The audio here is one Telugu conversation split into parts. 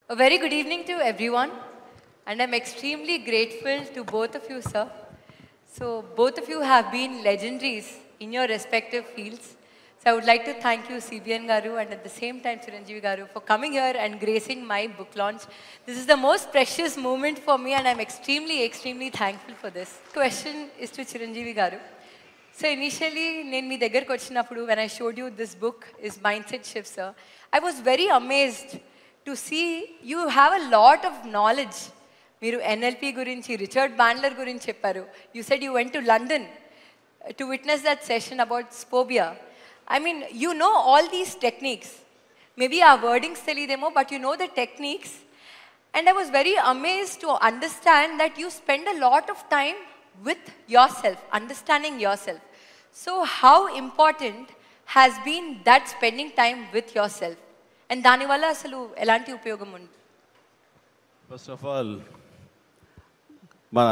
A very good evening to everyone, and I'm extremely grateful to both of you, sir. So, both of you have been legendaries in your respective fields. So, I would like to thank you, CBN Garu, and at the same time, Chiranjeevi Garu, for coming here and gracing my book launch. This is the most precious moment for me, and I'm extremely thankful for this. Question is to Chiranjeevi Garu. So initially, when I showed you this book, is Mindset Shift, sir, I was very amazed to see you have a lot of knowledge. Miru NLP gurinchi, Richard Bandler gurinchi chepparu. You said you went to London to witness that session about Spobia. I mean, you know all these techniques. Maybe our wordings telidemo, but you know the techniques. And I was very amazed to understand that you spend a lot of time with yourself, understanding yourself. So how important has been that spending time with yourself? And దాని వల్ల అసలు ఎలాంటి ఉపయోగం ఉంది? ఫస్ట్ ఆఫ్ ఆల్ మన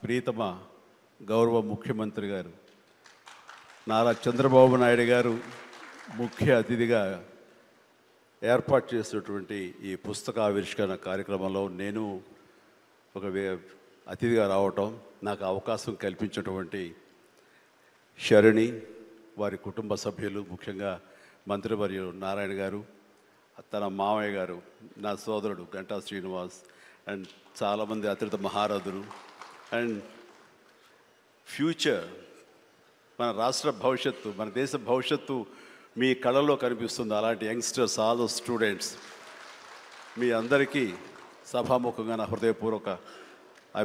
ప్రియతమ గౌరవ ముఖ్యమంత్రి గారు నారా చంద్రబాబు నాయుడు గారు ముఖ్య అతిథిగా ఏర్పాటు చేసినటువంటి ఈ పుస్తక ఆవిష్కరణ కార్యక్రమంలో నేను ఒక అతిథిగా రావటం నాకు అవకాశం కల్పించినటువంటి శరణి వారి కుటుంబ సభ్యులు ముఖ్యంగా మంత్రివర్యులు నారాయణ గారు తన మామయ్య గారు నా సోదరుడు గంటా శ్రీనివాస్ అండ్ చాలామంది అతిథి మహారథులు అండ్ ఫ్యూచర్ మన రాష్ట్ర భవిష్యత్తు మన దేశ భవిష్యత్తు మీ కళల్లో కనిపిస్తుంది అలాంటి యంగ్స్టర్స్ ఆల్ ద స్టూడెంట్స్ మీ అందరికీ సభాముఖంగా నా హృదయపూర్వక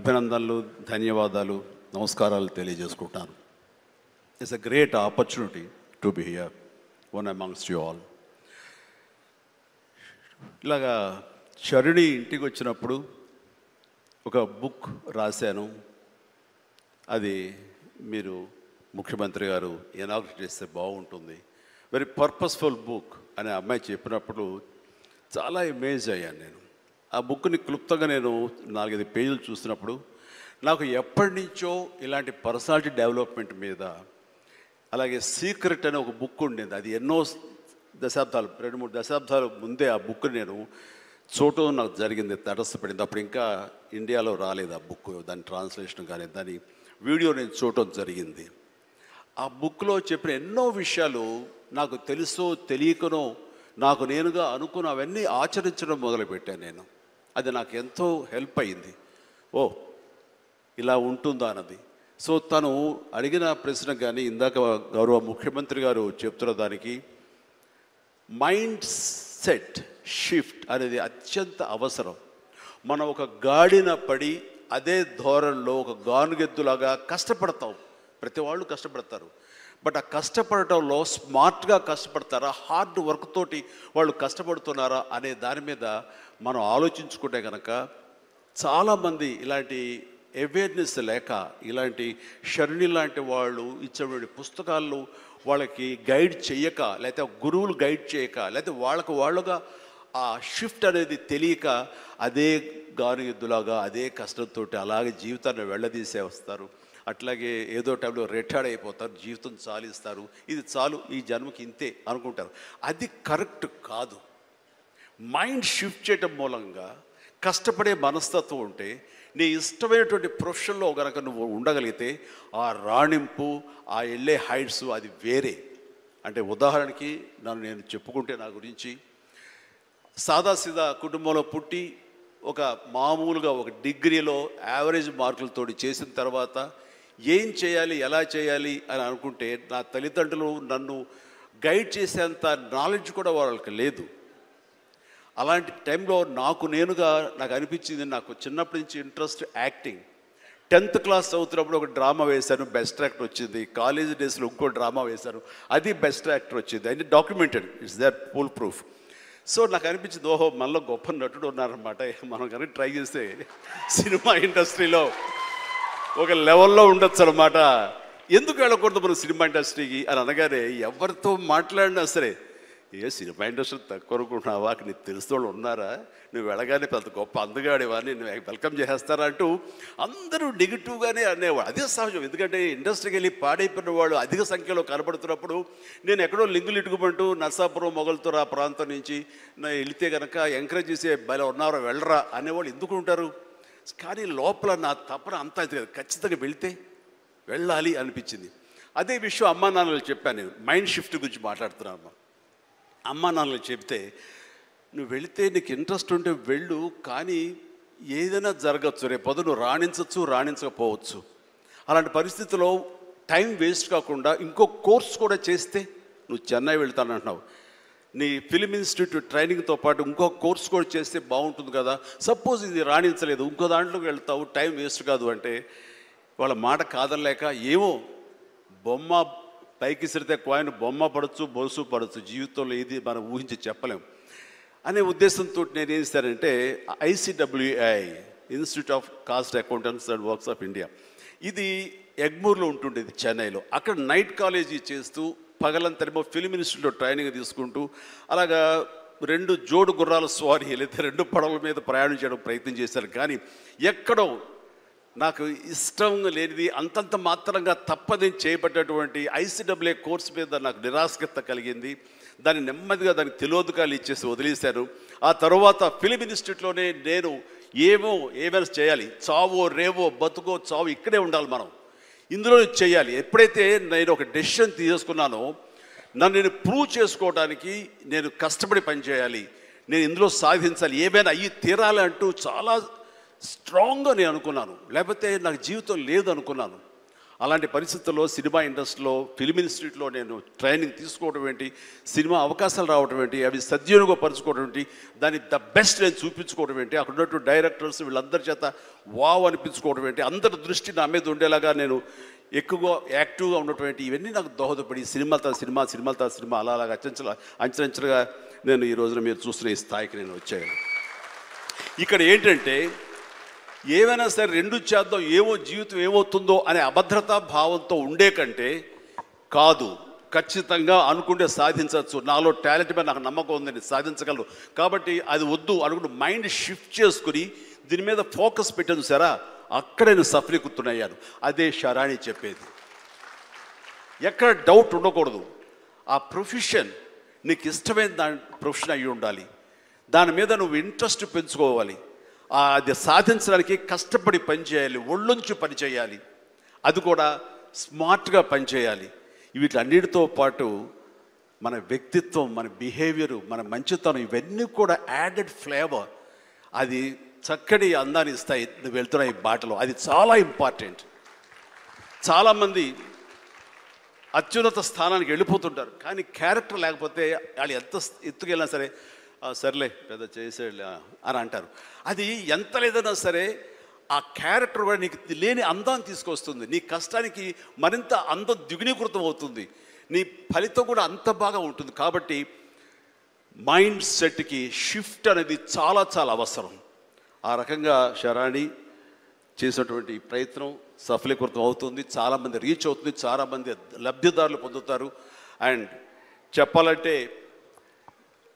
అభినందనలు ధన్యవాదాలు నమస్కారాలు తెలియజేసుకుంటాను. It's a great opportunity to be here one amongst you all. ఇలాగా శరణి ఇంటికి వచ్చినప్పుడు ఒక బుక్ రాశాను, అది మీరు ముఖ్యమంత్రి గారు ఇనాగ్రేట్ చేస్తే బాగుంటుంది, వెరీ పర్పస్ఫుల్ బుక్ అనే అమ్మాయి చెప్పినప్పుడు చాలా అమేజ్ అయ్యాను నేను. ఆ బుక్ని క్లుప్తంగా నేను 4-5 పేజీలు చూసినప్పుడు నాకు ఎప్పటి నుంచో ఇలాంటి పర్సనాలిటీ డెవలప్మెంట్ మీద, అలాగే సీక్రెట్ అనే ఒక బుక్ ఉండేది, అది ఎన్నో దశాబ్దాలు 2-3 దశాబ్దాల ముందే ఆ బుక్ నేను చూడటం నాకు జరిగింది, తటస్థపడింది. అప్పుడు ఇంకా ఇండియాలో రాలేదు ఆ బుక్, దాని ట్రాన్స్లేషన్ కానీ దాని వీడియో నేను చూడటం జరిగింది. ఆ బుక్లో చెప్పిన ఎన్నో విషయాలు నాకు తెలుసో తెలియకనో నాకు నేనుగా అనుకున్న అవన్నీ ఆచరించడం మొదలుపెట్టాను నేను. అది నాకు ఎంతో హెల్ప్ అయింది. ఓ ఇలా ఉంటుందా అన్నది. సో తను అడిగిన ప్రశ్న కానీ ఇందాక గౌరవ ముఖ్యమంత్రి గారు చెప్తున్న దానికి మైండ్ సెట్ షిఫ్ట్ అనేది అత్యంత అవసరం. మనం ఒక గాడిన పడి అదే ధోరణిలో ఒక గానుగెద్దులాగా కష్టపడతాం, ప్రతి వాళ్ళు కష్టపడతారు. బట్ ఆ కష్టపడటంలో స్మార్ట్గా కష్టపడతారా, హార్డ్ వర్క్ తోటి వాళ్ళు కష్టపడుతున్నారా అనే దాని మీద మనం ఆలోచించుకుంటే కనుక చాలామంది ఇలాంటి అవేర్నెస్ లేక ఇలాంటి శరణి లాంటి వాళ్ళు ఇచ్చేటువంటి పుస్తకాలు వాళ్ళకి గైడ్ చేయక, లేకపోతే గురువులు గైడ్ చేయక, లేకపోతే వాళ్ళుగా ఆ షిఫ్ట్ అనేది తెలియక అదే గానుగెద్దులాగా అదే కష్టంతో అలాగే జీవితాన్ని వెళ్ళదీసే వస్తారు. అట్లాగే ఏదో టైంలో రిటైర్డ్ అయిపోతారు, జీవితం చాలిస్తారు, ఇది చాలు ఈ జన్మకి ఇంతే అనుకుంటారు. అది కరెక్ట్ కాదు. మైండ్ షిఫ్ట్ చేయటం మూలంగా కష్టపడే మనస్తత్వం ఉంటే నీ ఇష్టమైనటువంటి ప్రొఫెషన్లో కనుక నువ్వు ఉండగలిగితే ఆ రాణింపు, ఆ వెళ్ళే హైట్స్ అది వేరే. అంటే ఉదాహరణకి నేను చెప్పుకుంటే నా గురించి సాదాసీదా కుటుంబంలో పుట్టి ఒక మామూలుగా ఒక డిగ్రీలో యావరేజ్ మార్కులతో చేసిన తర్వాత ఏం చేయాలి ఎలా చేయాలి అని అనుకుంటే నా తల్లిదండ్రులు నన్ను గైడ్ చేసేంత నాలెడ్జ్ కూడా వాళ్ళకి లేదు. అలాంటి టైంలో నాకు అనిపించింది, నాకు చిన్నప్పటి నుంచి ఇంట్రెస్ట్ యాక్టింగ్. 10th క్లాస్ చదువుతున్నప్పుడు ఒక డ్రామా వేశాను, బెస్ట్ యాక్టర్ వచ్చింది. కాలేజ్ డేస్లో ఇంకో డ్రామా వేశాను, అది బెస్ట్ యాక్టర్ వచ్చింది. అది documented, it's that full proof. So నాకు అనిపించింది, ఓహో మనలో గొప్ప నటుడు ఉన్నారనమాట, మనం కనుక ట్రై చేస్తే సినిమా ఇండస్ట్రీలో ఒక లెవెల్లో ఉండొచ్చు అనమాట. ఎందుకు వెళ్ళకూడదు మనం సినిమా ఇండస్ట్రీకి అని అనగానే ఎవరితో మాట్లాడినా సరే ఏ సినిమా ఇండస్ట్రీ తక్కువ అనుకుంటున్నావా, నీకు తెలిసిన వాళ్ళు ఉన్నారా, నువ్వు వెళ్ళగానే పెద్ద గొప్ప అందగాడివాడిని నువ్వు వెల్కమ్ చేస్తారా అంటూ అందరూ నెగిటివ్గానే అనేవాడు. అదే సహజం, ఎందుకంటే ఇండస్ట్రీకి వెళ్ళి పాడైపోయిన వాళ్ళు అధిక సంఖ్యలో కనబడుతున్నప్పుడు నేను ఎక్కడో లింగులు ఇటుకుమంటూ నర్సాపురం మొగల్తూరు ఆ ప్రాంతం నుంచి వెళితే కనుక ఎంకరేజ్ చేసే బయలు ఉన్నారో వెళ్ళరా అనేవాళ్ళు ఎందుకు ఉంటారు. కానీ లోపల నా తపన అంతా ఖచ్చితంగా వెళితే వెళ్ళాలి అనిపించింది. అదే విషయం అమ్మా నాన్నలు చెప్పాను. నేను మైండ్ షిఫ్ట్ గురించి మాట్లాడుతున్నాను. అమ్మా నాన్నలు చెప్తే నువ్వు వెళితే నీకు ఇంట్రెస్ట్ ఉంటే వెళ్ళు, కానీ ఏదైనా జరగచ్చు, రేపు పొద్దున నువ్వు రాణించవచ్చు రాణించకపోవచ్చు. అలాంటి పరిస్థితుల్లో టైం వేస్ట్ కాకుండా ఇంకో కోర్స్ కూడా చేస్తే నువ్వు చెన్నై వెళ్తానంటున్నావు, నీ ఫిలిం ఇన్స్టిట్యూట్ ట్రైనింగ్తో పాటు ఇంకో కోర్స్ కూడా చేస్తే బాగుంటుంది కదా. సపోజ్ ఇది రాణించలేదు, ఇంకో దాంట్లోకి వెళ్తావు, టైం వేస్ట్ కాదు అంటే వాళ్ళ మాట కాదనలేక ఏమో బొమ్మ పైకి సిరితే కాయిన్ బొమ్మ పడవచ్చు బొలుసు పడవచ్చు, జీవితంలో ఏది మనం ఊహించి చెప్పలేము అనే ఉద్దేశంతో నేను ఏం చేశానంటే ICWI institute of cost accountants and works of India, ఇది ఎగ్మూర్లో ఉంటుండేది చెన్నైలో. అక్కడ నైట్ కాలేజీ చేస్తూ పగలంతరేమో ఫిలిం ఇన్స్టిట్యూట్లో ట్రైనింగ్ తీసుకుంటూ అలాగా 2 జోడు గుర్రాల స్వారీ లేదా 2 పడవల మీద ప్రయాణం చేయడం ప్రయత్నం చేశారు. కానీ ఎక్కడో నాకు ఇష్టం లేనిది అంతంత మాత్రంగా తప్పదని చేయబడ్డటువంటి ICWI కోర్సు మీద నాకు నిరాశక్త కలిగింది. దాన్ని నెమ్మదిగా దానికి తెలియదుకాలు ఇచ్చేసి వదిలేశాను. ఆ తర్వాత ఫిలిం ఇన్స్టిట్యూట్లోనే నేను ఏమైనా చేయాలి, చావో రేవో బతుకో చావు ఇక్కడే ఉండాలి, మనం ఇందులో చేయాలి. ఎప్పుడైతే నేను ఒక డెసిషన్ తీసుకున్నానో నన్ను నేను ప్రూవ్ చేసుకోవడానికి నేను కష్టపడి పనిచేయాలి, నేను ఇందులో సాధించాలి, ఏమైనా అయ్యి తీరాలి అంటూ చాలా స్ట్రాంగ్గా నేను అనుకున్నాను. లేకపోతే నాకు జీవితం లేదు అనుకున్నాను. అలాంటి పరిస్థితుల్లో సినిమా ఇండస్ట్రీలో ఫిలిం ఇన్స్టిట్యూట్లో నేను ట్రైనింగ్ తీసుకోవడం ఏంటి, సినిమా అవకాశాలు రావడం ఏంటి, అవి సద్వినియోగపరచుకోవడం ఏంటి, దాన్ని ద బెస్ట్ నేను చూపించుకోవడం ఏంటి, అక్కడ ఉన్నటువంటి డైరెక్టర్స్ వీళ్ళందరి చేత వావ్ అనిపించుకోవడం ఏంటి, అందరి దృష్టి నా మీద ఉండేలాగా నేను ఎక్కువగా యాక్టివ్గా ఉన్నటువంటి ఇవన్నీ నాకు దోహదపడి సినిమాలతో సినిమా అలాగా అంచెలంచెలుగా నేను ఈ రోజున మీరు చూస్తున్న ఈ స్థాయికి నేను వచ్చాను. ఇక్కడ ఏంటంటే ఏమైనా సరే 2 చేద్దాం, ఏమో జీవితం ఏమవుతుందో అనే అభద్రతా భావంతో ఉండే కంటే కాదు, ఖచ్చితంగా అనుకుంటే సాధించవచ్చు, నాలో టాలెంట్ మీద నాకు నమ్మకం ఉందని సాధించగలరు, కాబట్టి అది వద్దు అనుకుంటూ మైండ్ షిఫ్ట్ చేసుకుని దీని మీద ఫోకస్ పెట్టాను సరే, అక్కడ నేను సఫలీకృతునయ్యాను. అదే శరాణి చెప్పేది. ఎక్కడ డౌట్ ఉండకూడదు. ఆ ప్రొఫెషన్ నీకు ఇష్టమైన ప్రొఫెషన్ అయ్యి ఉండాలి, దాని మీద నువ్వు ఇంట్రెస్ట్ పెంచుకోవాలి, అది సాధించడానికి కష్టపడి పనిచేయాలి, ఒళ్ళొంచి పనిచేయాలి, అది కూడా స్మార్ట్గా పనిచేయాలి. వీటన్నిటితో పాటు మన వ్యక్తిత్వం, మన బిహేవియరు, మన మంచితనం ఇవన్నీ కూడా యాడెడ్ ఫ్లేవర్, అది చక్కటి అందాన్ని ఇస్తాయి నువ్వు వెళ్తున్న ఈ బాటలో. అది చాలా ఇంపార్టెంట్. చాలామంది అత్యున్నత స్థానానికి వెళ్ళిపోతుంటారు, కానీ క్యారెక్టర్ లేకపోతే వాళ్ళు ఎంత ఎత్తుకెళ్ళినా సరే సర్లే పెద్ద చేసేళ్ళ అని అంటారు. అది ఎంత లేదన్నా సరే ఆ క్యారెక్టర్ కూడా నీకు లేని అందాన్ని తీసుకొస్తుంది, నీ కష్టానికి మరింత అందం ద్విగుణీకృతం అవుతుంది, నీ ఫలితం కూడా అంత బాగా ఉంటుంది. కాబట్టి మైండ్ సెట్కి షిఫ్ట్ అనేది చాలా చాలా అవసరం. ఆ రకంగా శరాణి చేసినటువంటి ప్రయత్నం సఫలీకృతం అవుతుంది, చాలామంది రీచ్ అవుతుంది, చాలామంది లబ్ధిదారులు పొందుతారు. అండ్ చెప్పాలంటే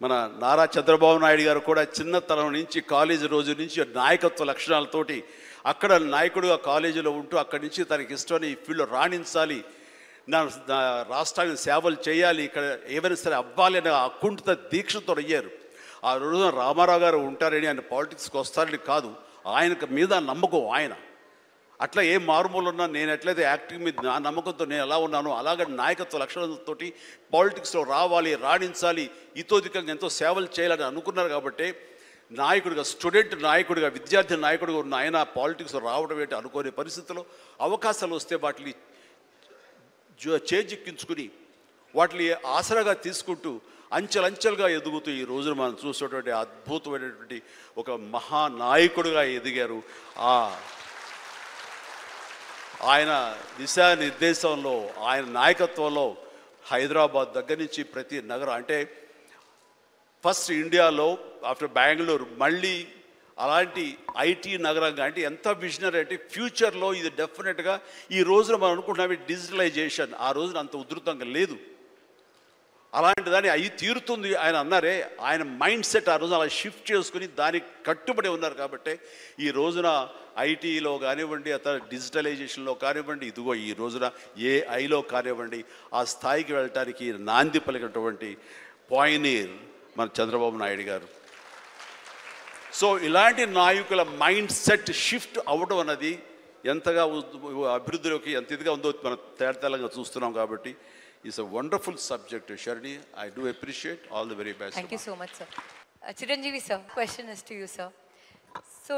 మన నారా చంద్రబాబు నాయుడు గారు కూడా చిన్నతనం నుంచి కాలేజీ రోజు నుంచి నాయకత్వ లక్షణాలతోటి అక్కడ నాయకుడుగా కాలేజీలో ఉంటూ అక్కడి నుంచి తనకి ఇష్టమని ఈ ఫీల్డ్లో రాణించాలి, నా రాష్ట్రానికి సేవలు చేయాలి, ఇక్కడ ఏమైనా సరే అవ్వాలి అనే అకుంఠిత దీక్షతో అయ్యారు. ఆ రోజున రామారావు గారు ఉంటారని ఆయన పాలిటిక్స్కి వస్తారని కాదు, ఆయనకు మీద నమ్మకం. ఆయన అట్లా ఏ మారుమూలు ఉన్నా నేను ఎట్లయితే యాక్టింగ్ మీద నా నమ్మకంతో నేను ఎలా ఉన్నానో అలాగే నాయకత్వ లక్షణాలతో పాలిటిక్స్లో రావాలి, రాణించాలి, ఇతోధికంగా ఎంతో సేవలు చేయాలని అనుకున్నారు. కాబట్టి నాయకుడిగా, స్టూడెంట్ నాయకుడిగా, విద్యార్థి నాయకుడిగా ఉన్న ఆయన పాలిటిక్స్లో రావడం ఏంటి అనుకోని పరిస్థితుల్లో అవకాశాలు వస్తే వాటిని చేజిక్కించుకుని వాటిని ఆసరాగా తీసుకుంటూ అంచెలంచెలుగా ఎదుగుతూ ఈ రోజున మనం చూసేటువంటి అద్భుతమైనటువంటి ఒక మహానాయకుడిగా ఎదిగారు. ఆయన దిశానిర్దేశంలో, ఆయన నాయకత్వంలో హైదరాబాద్ దగ్గర నుంచి ప్రతి నగరం, అంటే ఫస్ట్ ఇండియాలో ఆఫ్టర్ బెంగళూరు మళ్ళీ అలాంటి ఐటీ నగరంగా, అంటే ఎంత విజనరీ అంటే ఫ్యూచర్లో ఇది డెఫినెట్గా ఈ రోజున మనం అనుకుంటున్నాం డిజిటలైజేషన్, ఆ రోజున అంత ఉధృతంగా లేదు. అలాంటి దాన్ని అయి తీరుతుంది ఆయన అన్నారే, ఆయన మైండ్ సెట్ ఆ రోజు అలా షిఫ్ట్ చేసుకుని దానికి కట్టుబడి ఉన్నారు కాబట్టి ఈ రోజున ఐటీలో కానివ్వండి, అతను డిజిటలైజేషన్లో కానివ్వండి, ఇదిగో ఈ రోజున ఏఐలో కానివ్వండి, ఆ స్థాయికి వెళ్ళటానికి నాంది పలికినటువంటి పాయనీర్ మన చంద్రబాబు నాయుడు గారు. సో ఇలాంటి నాయకుల మైండ్ సెట్ షిఫ్ట్ అవ్వడం అన్నది ఎంతగా అభివృద్ధిలోకి ఎంత ఇదిగా ఉందో మనం తేటతెల్లంగా చూస్తున్నాం కాబట్టి it's a wonderful subject. Sharini, I do appreciate. All the very best. Thank you so much, sir. Chiranjeevi sir, question is to you, sir. So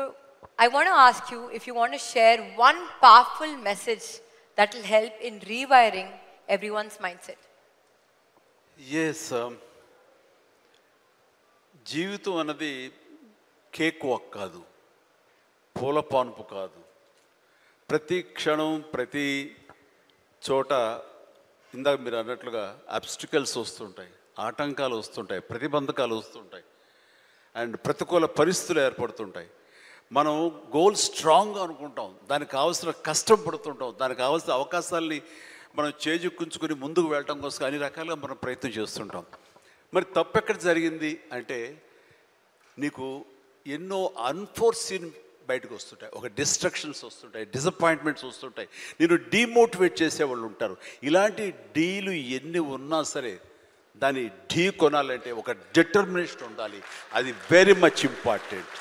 I want to ask you if you want to share one powerful message that will help in rewiring everyone's mindset. Yes, జీవితం అన్నది కేక్ వాక్ కాదు, పూల పానుపు కాదు. ప్రతి క్షణం ప్రతి చోట ఇందాక మీరు అన్నట్లుగా అబ్స్టికల్స్ వస్తుంటాయి, ఆటంకాలు వస్తుంటాయి, ప్రతిబంధకాలు వస్తుంటాయి, అండ్ ప్రతికూల పరిస్థితులు ఏర్పడుతుంటాయి. మనం గోల్ స్ట్రాంగ్గా అనుకుంటాం, దానికి కావాల్సిన కష్టం పడుతుంటాం, దానికి కావాల్సిన అవకాశాలని మనం చేజెక్కించుకొని ముందుకు వెళ్ళటం కోసం అన్ని రకాలుగా మనం ప్రయత్నం చేస్తుంటాం. మరి తప్పు ఎక్కడ జరిగింది అంటే నీకు ఎన్నో అన్ఫోర్సీన్ బయటకు వస్తుంటాయి, ఒక డిస్ట్రక్షన్స్ వస్తుంటాయి, డిసప్పాయింట్మెంట్స్ వస్తుంటాయి, నేను డీమోటివేట్ చేసేవాళ్ళు ఉంటారు. ఇలాంటి డీలు ఎన్ని ఉన్నా సరే దాన్ని ఢీ కొనాలంటే ఒక డిటర్మినేషన్ ఉండాలి. అది వెరీ మచ్ ఇంపార్టెంట్.